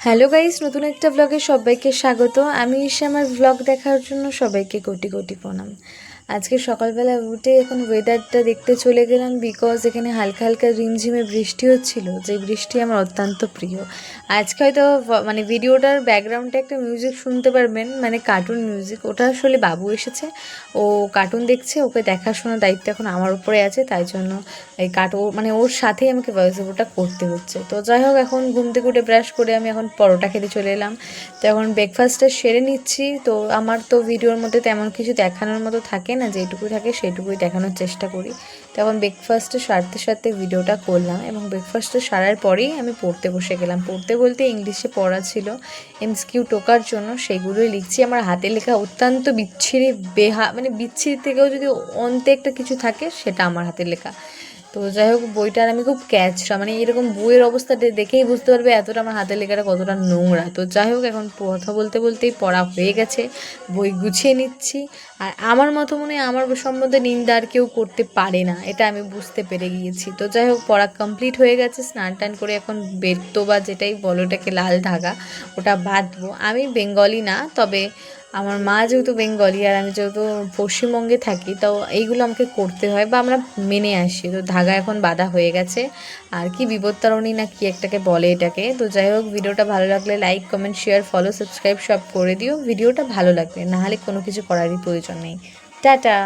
Hello guys, নতুন একটা ব্লগে সবাইকে স্বাগত। আমি এসে আমার ব্লগ দেখার জন্য সবাইকে কোটি কোটি প্রণাম। আজকে সকালবেলা উঠে এখন ওয়েদারটা দেখতে চলে গেলাম, বিকজ এখানে হালকা হালকা রিমঝিমে বৃষ্টি হচ্ছিল, যে বৃষ্টি আমার অত্যন্ত প্রিয়। আজকে হয়তো মানে ভিডিওটার ব্যাকগ্রাউন্ডে একটা মিউজিক শুনতে পারবেন, মানে কার্টুন মিউজিক। ওটা আসলে বাবু এসেছে, ও কার্টুন দেখছে, ওকে দেখাশোনার দায়িত্ব এখন আমার উপরে আছে, তাই জন্য এই মানে ওর সাথেই আমাকে ভয়েস ওভারটা করতে হচ্ছে। তো যাই হোক, এখন ঘুম থেকে উঠে ব্রাশ করে আমি এখন পরোটা খেতে চলে এলাম। তো এখন ব্রেকফাস্টটা সেরে নিচ্ছি। তো আমার তো ভিডিওর মধ্যে তেমন কিছু দেখানোর মতো থাকে না, যেটুকুই থাকে সেইটুকুই দেখানোর চেষ্টা করি। তো এখন ব্রেকফাস্টে সারতে সারতে ভিডিওটা করলাম, এবং ব্রেকফাস্টটা সারার পরেই আমি পড়তে বসে গেলাম। পড়তে বলতে ইংলিশে পড়া ছিল এমসকিউ টোকার জন্য, সেগুলোই লিখছি। আমার হাতে লেখা অত্যন্ত বিচ্ছিরি, মানে বিচ্ছিরি থেকেও যদি অন্তে একটা কিছু থাকে, সেটা আমার হাতে লেখা। তো যাই হোক, বইটার আমি খুব ক্যাচরা, মানে এরকম বইয়ের অবস্থাটা দেখেই বুঝতে পারবে এতটা আমার হাতের লেখাটা কতটা নোংরা। তো যাই হোক, এখন কথা বলতে বলতেই পড়া হয়ে গেছে, বই গুছিয়ে নিচ্ছি। আর আমার মতো মনে হয় আমার সম্বন্ধে নিন্দা আর কেউ করতে পারে না, এটা আমি বুঝতে পেরে গিয়েছি। তো যাই হোক, পড়া কমপ্লিট হয়ে গেছে। স্নান টান করে এখন বেরতো বা যেটাই বলো, ওটাকে লাল ধাগা, ওটা বাঁধবো। আমি বেঙ্গলি না, তবে আমার মা যেহেতু বেঙ্গলি আর আমি যেহেতু পশ্চিমবঙ্গে থাকি, তো এইগুলো আমাকে করতে হয় বা আমরা মেনে আসি। তো ধাগা এখন বাঁধা হয়ে গেছে। আর কি বিপত্তারণী না কি একটাকে বলে এটাকে। তো যাই হোক, ভিডিওটা ভালো লাগলে like, comment, share, follow, subscribe সব করে দিও ভিডিওটা ভালো লাগলে, নাহলে কোনো কিছু করারই প্রয়োজন নেই। টাটা।